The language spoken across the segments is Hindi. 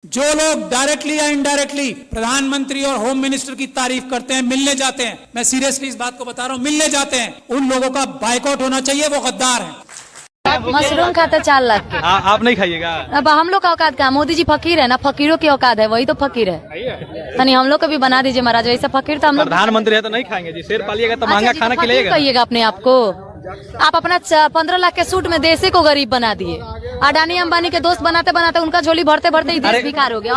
जो लोग डायरेक्टली या इनडायरेक्टली प्रधानमंत्री और होम मिनिस्टर की तारीफ करते हैं, मिलने जाते हैं, मैं सीरियसली इस बात को बता रहा हूं, मिलने जाते हैं, उन लोगों का बाइकआउट होना चाहिए, वो गद्दार हैं। मशरूम खाता 4 लाख के। आप नहीं खाइएगा? अब हम लोग का औकात क्या? मोदी जी फकीर है ना, फकीरों की औकात है, वही तो फकीर है। यानी हम लोग को भी बना दीजिए महाराज, वैसा फकीर तो हम लोग। प्रधानमंत्री है तो नहीं खाएंगे जी, शेर पालिएगा तो महंगा खाना खिलाइएगा। कहिएगा अपने आप को। आप अपना 15 लाख के सूट में देश को गरीब बना दिए। अडानी अंबानी के दोस्त बनाते बनाते उनका झोली भरते भरते ही देश बेकार हो गया।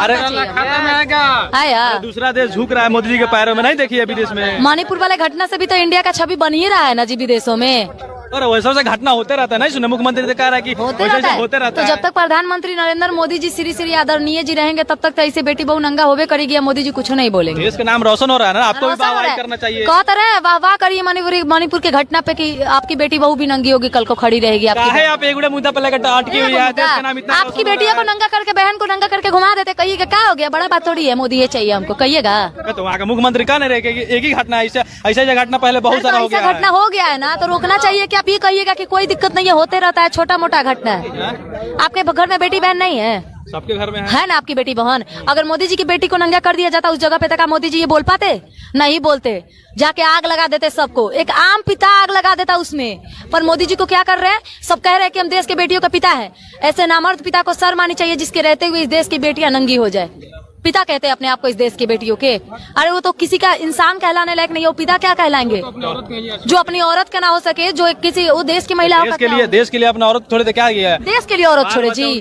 दूसरा देश झुक रहा है मोदी जी के पैरों में, नहीं देखिए विदेश में। मणिपुर वाले घटना से भी तो इंडिया का छवि बन ही रहा है ना जी विदेशों में। और वैसा से घटना होते रहता है, नहीं सुने मुख्यमंत्री ने कहा है कि होते रहता तो जब तक प्रधानमंत्री नरेंद्र मोदी जी श्री श्री आदरणीय जी रहेंगे तब तक तो ऐसे बेटी बहू नंगा होवे करेगी, मोदी जी कुछ नहीं बोलेंगे। देश का नाम रोशन हो रहा है ना, आपको भी वाह करना चाहिए। कहते रहे वाह वाह करिए मणिपुर के घटना पे कि आपकी बेटी बहू भी नंगी होगी, कल को खड़ी रहेगी। आप एक मुद्दा पे लेकर अटकी हुई है, देश का नाम इतना आपकी बेटियों को नंगा करके, बहन को नंगा करके घुमा देते, कहिएगा क्या हो गया, बड़ा बात थोड़ी है, मोदी ये चाहिए हमको, कहिएगा। तो वहाँ का मुख्यमंत्री कहा नहीं रहे एक ही घटना, ऐसा घटना पहले बहुत सारा हो गया, घटना हो गया है ना, तो रोकना चाहिए कि आप ये कहिएगा कि कोई दिक्कत नहीं है, होते रहता है, छोटा मोटा घटना है। आपके घर में बेटी बहन नहीं है? सबके घर में है ना आपकी बेटी बहन। अगर मोदी जी की बेटी को नंगा कर दिया जाता उस जगह पे, तक मोदी जी ये बोल पाते? नहीं बोलते, जाके आग लगा देते सबको। एक आम पिता आग लगा देता उसमें। पर मोदी जी को क्या कर रहे हैं, सब कह रहे हैं कि हम देश के बेटियों का पिता है। ऐसे नामर्द पिता को शर्म आनी चाहिए जिसके रहते हुए इस देश की बेटियां नंगी हो जाए। पिता कहते हैं अपने आप को इस देश की बेटियों के। अरे वो तो किसी का इंसान कहलाने लायक नहीं है, वो पिता क्या कहलाएंगे? जो अपनी औरत का ना हो सके, जो किसी वो देश की महिला देश के लिए अपना औरत छोड़े, क्या किया है? देश के लिए औरत छोड़े जी।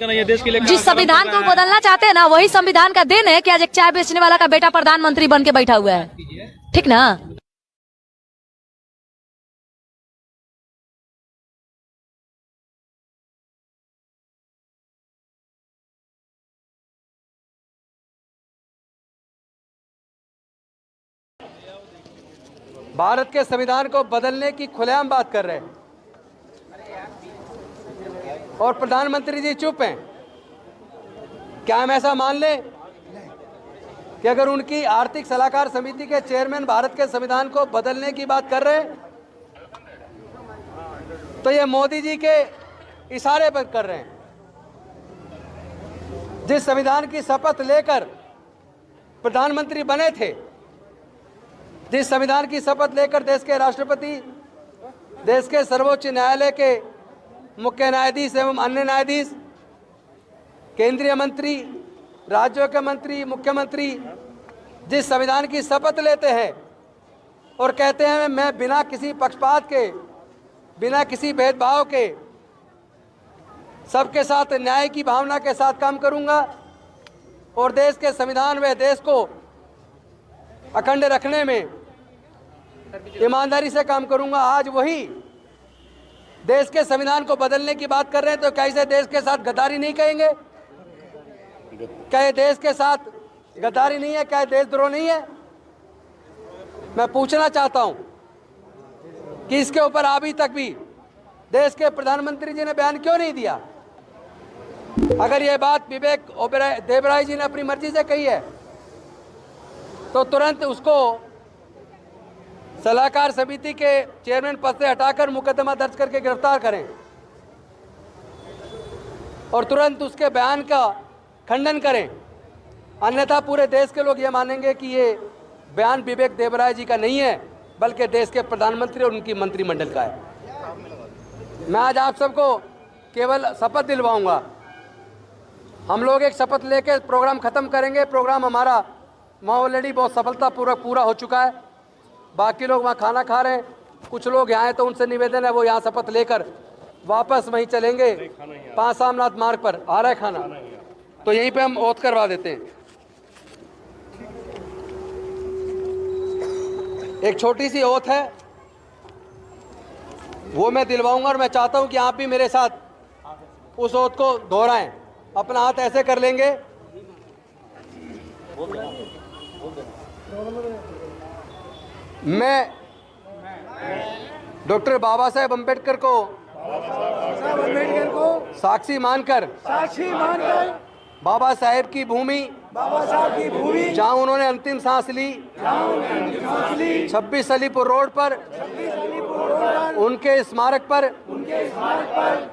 जिस संविधान को बदलना चाहते हैं ना, वही संविधान का देन है कि आज एक चाय बेचने वाला का बेटा प्रधानमंत्री बन के बैठा हुआ है। ठीक ना? भारत के संविधान को बदलने की खुलेआम बात कर रहे हैं और प्रधानमंत्री जी चुप हैं। क्या हम ऐसा मान लें कि अगर उनकी आर्थिक सलाहकार समिति के चेयरमैन भारत के संविधान को बदलने की बात कर रहे हैं तो ये मोदी जी के इशारे पर कर रहे हैं? जिस संविधान की शपथ लेकर प्रधानमंत्री बने थे, जिस संविधान की शपथ लेकर देश के राष्ट्रपति, देश के सर्वोच्च न्यायालय के मुख्य न्यायाधीश एवं अन्य न्यायाधीश, केंद्रीय मंत्री, राज्यों के मंत्री, मुख्यमंत्री जिस संविधान की शपथ लेते हैं और कहते हैं मैं बिना किसी पक्षपात के, बिना किसी भेदभाव के सबके साथ न्याय की भावना के साथ काम करूंगा और देश के संविधान व देश को अखंड रखने में ईमानदारी से काम करूंगा, आज वही देश के संविधान को बदलने की बात कर रहे हैं तो क्या इसे देश के साथ गद्दारी नहीं कहेंगे? क्या ये देश के साथ गद्दारी नहीं है? क्या ये देशद्रोह नहीं है? मैं पूछना चाहता हूं कि इसके ऊपर अभी तक भी देश के प्रधानमंत्री जी ने बयान क्यों नहीं दिया? अगर ये बात विवेक देबराय जी ने अपनी मर्जी से कही है तो तुरंत उसको सलाहकार समिति के चेयरमैन पद से हटाकर मुकदमा दर्ज करके गिरफ्तार करें और तुरंत उसके बयान का खंडन करें, अन्यथा पूरे देश के लोग ये मानेंगे कि ये बयान विवेक देबराय जी का नहीं है बल्कि देश के प्रधानमंत्री और उनकी मंत्रिमंडल का है। मैं आज आप सबको केवल शपथ दिलवाऊंगा। हम लोग एक शपथ लेकर प्रोग्राम खत्म करेंगे। प्रोग्राम हमारा वहाँ ऑलरेडी बहुत सफलतापूर्वक पूरा हो चुका है। बाकी लोग वहाँ खाना खा रहे हैं, कुछ लोग यहाँ हैं तो उनसे निवेदन है वो यहाँ शपथ लेकर वापस वहीं चलेंगे। 5 सामनाथ मार्ग पर आ रहा है खाना, तो यहीं पे हम ओथ करवा देते हैं। एक छोटी सी ओथ है वो मैं दिलवाऊंगा और मैं चाहता हूं कि आप भी मेरे साथ उस ओथ को दोहराएं। अपना हाथ ऐसे कर लेंगे। मैं डॉक्टर बाबा साहेब अम्बेडकर को साक्षी मानकर बाबा साहेब की भूमि जहां उन्होंने अंतिम सांस ली 26 अलीपुर रोड पर उनके स्मारक पर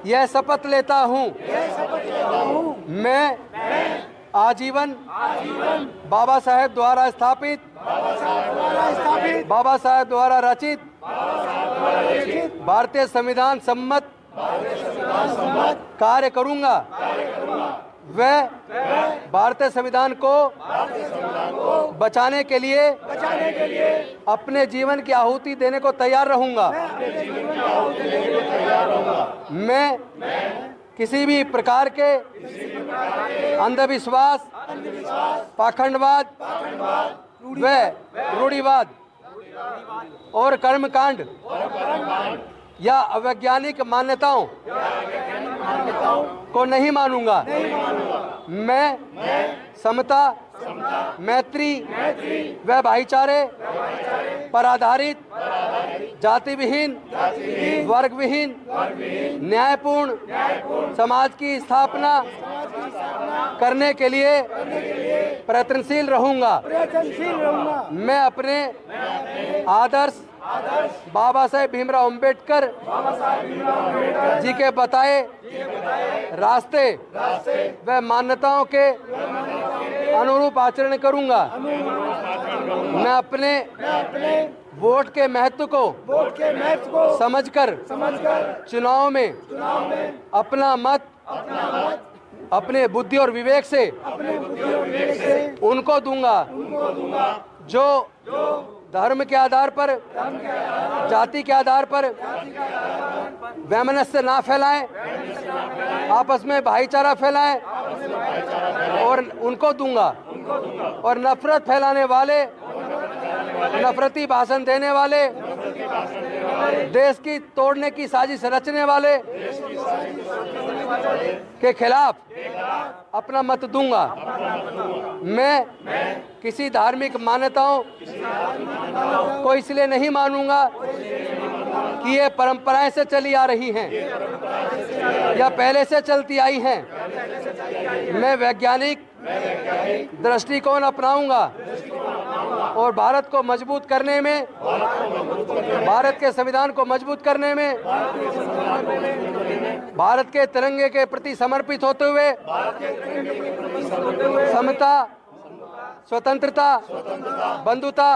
यह शपथ लेता हूं मैं आजीवन बाबा साहेब द्वारा स्थापित बाबा साहेब द्वारा रचित भारतीय संविधान सम्मत कार्य करूंगा। वह भारतीय संविधान को बचाने के लिए अपने जीवन की आहुति देने को तैयार रहूंगा। मैं किसी भी प्रकार के अंधविश्वास, पाखंडवाद व रूढ़िवाद और कर्मकांड या अवैज्ञानिक मान्यताओं को नहीं मानूंगा। मैं समता, मैत्री व भाईचारे पर आधारित, जाति विहीन, वर्ग विहीन, न्यायपूर्ण समाज की स्थापना करने के लिए प्रयत्नशील रहूंगा। मैं अपने आदर्श बाबा साहेब भीमराव अंबेडकर जी के बताए रास्ते व मान्यताओं के अनुरूप आचरण करूंगा। मैं अपने वोट के महत्व को समझकर चुनाव में अपना मत अपने बुद्धि और विवेक से उनको दूंगा जो धर्म के आधार पर, जाति के आधार पर वैमनस्य ना फैलाएं, आपस में भाईचारा फैलाएं और उनको दूंगा। और नफरत फैलाने वाले, नफरती भाषण देने वाले, देश की तोड़ने की साजिश रचने वाले के खिलाफ अपना मत दूंगा। मैं किसी धार्मिक मान्यताओं को इसलिए नहीं मानूंगा कि ये परंपराएं से चली आ रही हैं या पहले से चलती आई हैं। मैं वैज्ञानिक दृष्टिकोण अपनाऊंगा और भारत को मजबूत करने में, भारत के संविधान को मजबूत करने में, भारत के तिरंगे के प्रति समर्पित होते हुए समता, स्वतंत्रता, बंधुता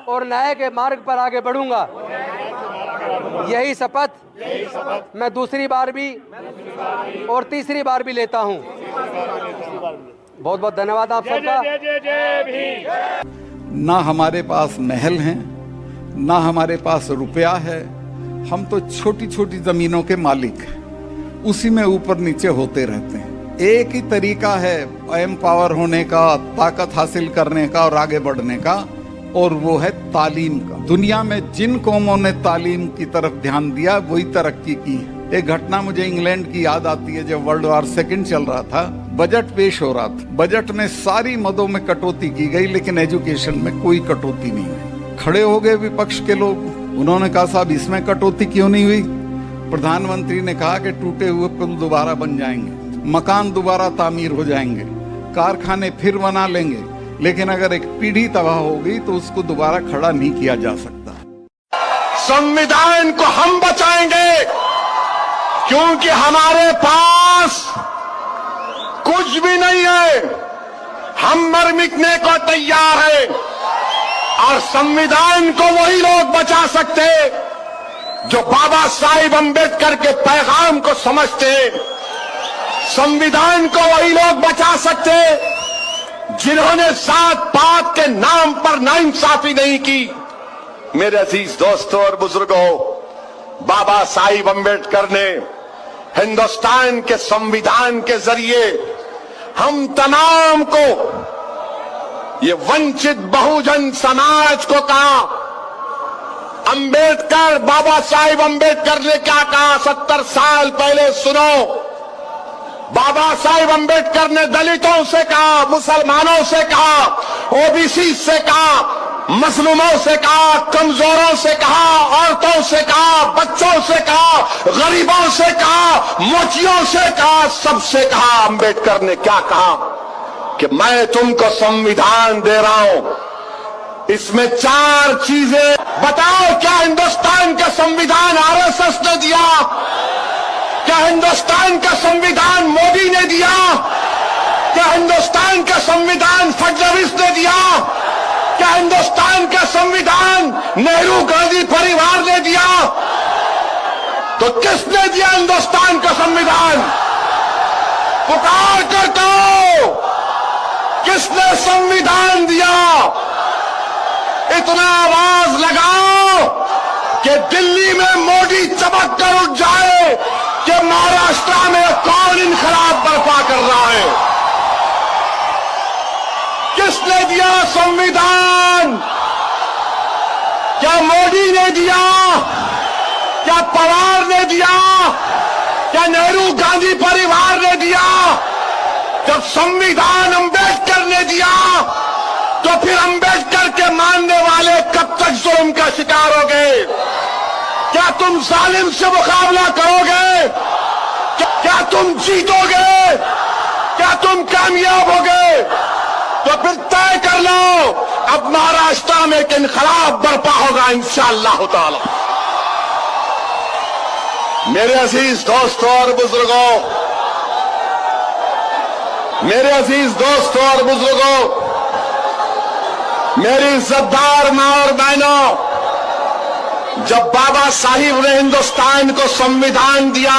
और न्याय के मार्ग पर आगे बढ़ूंगा। यही शपथ मैं दूसरी बार भी और तीसरी बार भी लेता हूं। बहुत बहुत धन्यवाद आप सबका। ना हमारे पास महल हैं, ना हमारे पास रुपया है, हम तो छोटी छोटी जमीनों के मालिक हैं, उसी में ऊपर नीचे होते रहते हैं। एक ही तरीका है एम्पावर होने का, ताकत हासिल करने का और आगे बढ़ने का, और वो है तालीम का। दुनिया में जिन कौमों ने तालीम की तरफ ध्यान दिया वही तरक्की की है। एक घटना मुझे इंग्लैंड की याद आती है, जब वर्ल्ड वॉर सेकंड चल रहा था, बजट पेश हो रहा था। बजट में सारी मदों में कटौती की गई, लेकिन एजुकेशन में कोई कटौती नहीं हुई। खड़े हो गए विपक्ष के लोग, उन्होंने कहा साहब इसमें कटौती क्यों नहीं हुई? प्रधानमंत्री ने कहा कि टूटे हुए पुल दोबारा बन जाएंगे, मकान दोबारा तामीर हो जाएंगे, कारखाने फिर बना लेंगे, लेकिन अगर एक पीढ़ी तबाह हो गई तो उसको दोबारा खड़ा नहीं किया जा सकता। संविधान को हम बचाएंगे क्योंकि हमारे पास कुछ भी नहीं है, हम मर मिटने को तैयार है। और संविधान को वही लोग बचा सकते जो बाबा साहिब अंबेडकर के पैगाम को समझते। संविधान को वही लोग बचा सकते जिन्होंने जात पात के नाम पर नाइंसाफी नहीं की। मेरे अजीज दोस्तों और बुजुर्गों, बाबा साहिब अंबेडकर ने हिंदुस्तान के संविधान के जरिए हम तमाम को, ये वंचित बहुजन समाज को कहा। अंबेडकर, बाबा साहिब अंबेडकर ने क्या कहा 70 साल पहले सुनो। बाबा साहिब अंबेडकर ने दलितों से कहा, मुसलमानों से कहा, ओबीसी से कहा, मजलूमों से कहा, कमजोरों से कहा, औरतों से कहा, बच्चों से कहा, गरीबों से कहा, मोचियों से कहा, सबसे कहा। अंबेडकर ने क्या कहा कि मैं तुमको संविधान दे रहा हूं, इसमें 4 चीजें बताओ। क्या हिंदुस्तान का संविधान आरएसएस ने दिया? क्या हिंदुस्तान का संविधान मोदी ने दिया? क्या हिंदुस्तान का संविधान फडणवीस ने दिया? क्या हिंदुस्तान का संविधान नेहरू गांधी परिवार ने दिया? तो किसने दिया हिंदुस्तान का संविधान? पुकार कर कहो, किसने संविधान दिया? इतना आवाज लगाओ कि दिल्ली में मोदी चमक कर उठ जाए कि महाराष्ट्र में कौन इनकलाब बर्पा कर रहा है। किसने दिया संविधान? क्या मोदी ने दिया? क्या पवार ने दिया? क्या नेहरू गांधी परिवार ने दिया? जब संविधान अंबेडकर ने दिया तो फिर अंबेडकर के मानने वाले कब तक जुल्म का शिकार होगे? क्या तुम जालिम से मुकाबला करोगे? क्या तुम जीतोगे? क्या तुम कामयाब होगे? तो फिर तय कर लो, अब महाराष्ट्र में एक इनकलाब बर्पा होगा इंशाअल्लाह ताला। मेरे अजीज दोस्तों और बुजुर्गों, मेरे अजीज दोस्तों और बुजुर्गों, मेरी इज्जतदार मां और बहनों, जब बाबा साहिब ने हिंदुस्तान को संविधान दिया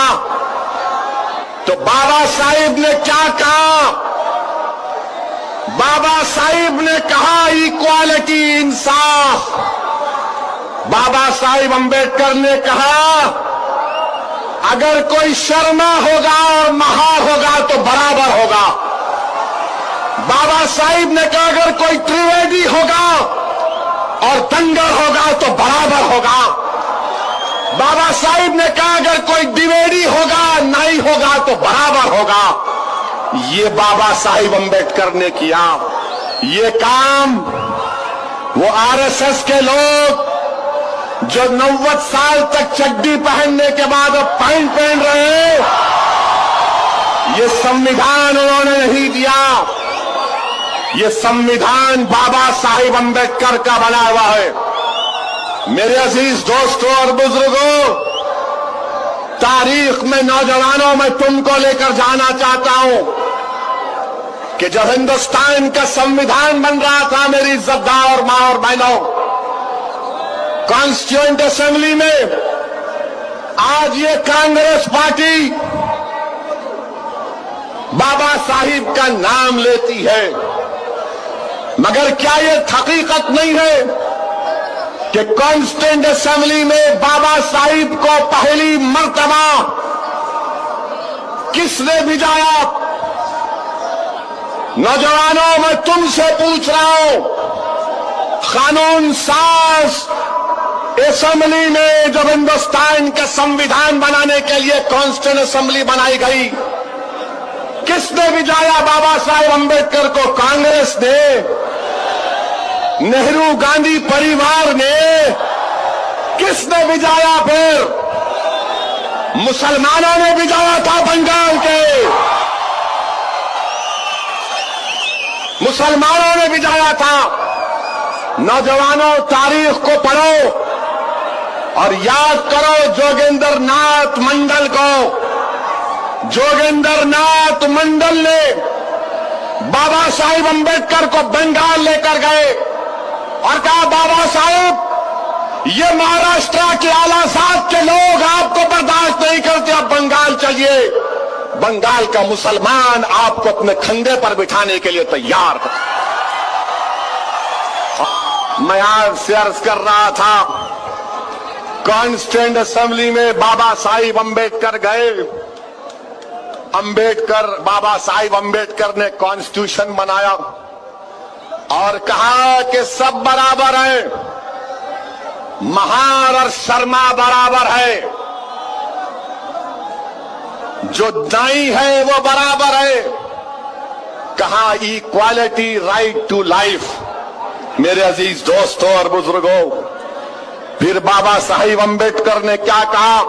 तो बाबा साहिब ने क्या कहा? बाबा साहिब ने कहा इक्वालिटी, इंसाफ। बाबा साहिब अंबेडकर ने कहा अगर कोई शर्मा होगा और महार होगा तो बराबर होगा। बाबा साहिब ने कहा अगर कोई त्रिवेदी होगा और दंगर होगा तो बराबर होगा। बाबा साहिब ने कहा अगर कोई द्विवेदी होगा, नाई होगा तो बराबर होगा। ये बाबा साहिब अंबेडकर ने किया। ये काम वो आरएसएस के लोग जो 90 साल तक चड्डी पहनने के बाद अब पैंट पहन रहे हैं, ये संविधान उन्होंने नहीं दिया। ये संविधान बाबा साहिब अंबेडकर का बना हुआ है। मेरे अजीज दोस्तों और बुजुर्गों, तारीख में नौजवानों, मैं तुमको लेकर जाना चाहता हूं कि जब हिंदुस्तान का संविधान बन रहा था, मेरी इज्जतदार मां और बहनों, कॉन्स्टिट्यूएंट असेंबली में आज ये कांग्रेस पार्टी बाबा साहिब का नाम लेती है, मगर क्या ये हकीकत नहीं है कि कॉन्स्टिट्यूएंट असेंबली में बाबा साहिब को पहली मर्तबा किसने भिजाया? नौजवानों, मैं तुमसे पूछ रहा हूं, कानून साज असेंबली में जब हिंदुस्तान का संविधान बनाने के लिए कॉन्स्टिट्यूएंट असेंबली बनाई गई, किसने भिजाया बाबा साहेब अंबेडकर को? कांग्रेस ने? नेहरू गांधी परिवार ने? किसने भिजाया? फिर मुसलमानों ने भिजाया था बंगाल के, मुसलमानों ने भिजाया था। नौजवानों, तारीख को पढ़ो और याद करो जोगेंद्र नाथ मंडल को। जोगेंद्र नाथ मंडल ने बाबा साहिब अंबेडकर को बंगाल लेकर गए और कहा बाबा साहिब, ये महाराष्ट्र के आलासाद के लोग आपको बर्दाश्त नहीं करते, आप बंगाल चलिए। बंगाल का मुसलमान आपको अपने कंधे पर बिठाने के लिए तैयार है। मैं आज से अर्ज कर रहा था, कॉन्स्टिट्यूएंट असेंबली में बाबा साहिब अंबेडकर गए। बाबा साहिब अंबेडकर ने कॉन्स्टिट्यूशन बनाया और कहा कि सब बराबर है, महार और शर्मा बराबर है, जो दाई है वो बराबर है। कहा इक्वालिटी, राइट टू लाइफ। मेरे अजीज दोस्तों और बुजुर्गों, फिर बाबा साहिब अंबेडकर ने क्या कहा?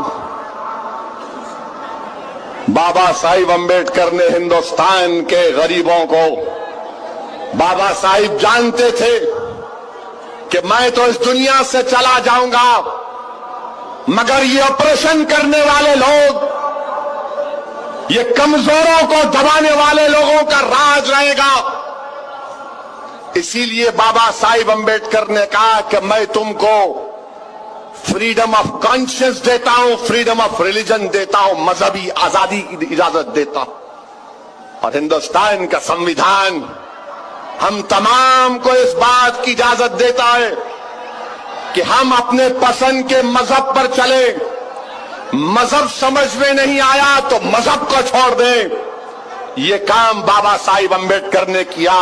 बाबा साहिब अंबेडकर ने हिंदुस्तान के गरीबों को, बाबा साहिब जानते थे कि मैं तो इस दुनिया से चला जाऊंगा, मगर ये ऑपरेशन करने वाले लोग ये कमजोरों को दबाने वाले लोगों का राज रहेगा। इसीलिए बाबा साहिब अंबेडकर ने कहा कि मैं तुमको फ्रीडम ऑफ कॉन्शियस देता हूं, फ्रीडम ऑफ रिलीजन देता हूं, मजहबी आजादी की इजाजत देता हूं। और हिंदुस्तान का संविधान हम तमाम को इस बात की इजाजत देता है कि हम अपने पसंद के मजहब पर चले। मजहब समझ में नहीं आया तो मजहब को छोड़ दें। ये काम बाबा साहिब अंबेडकर ने किया।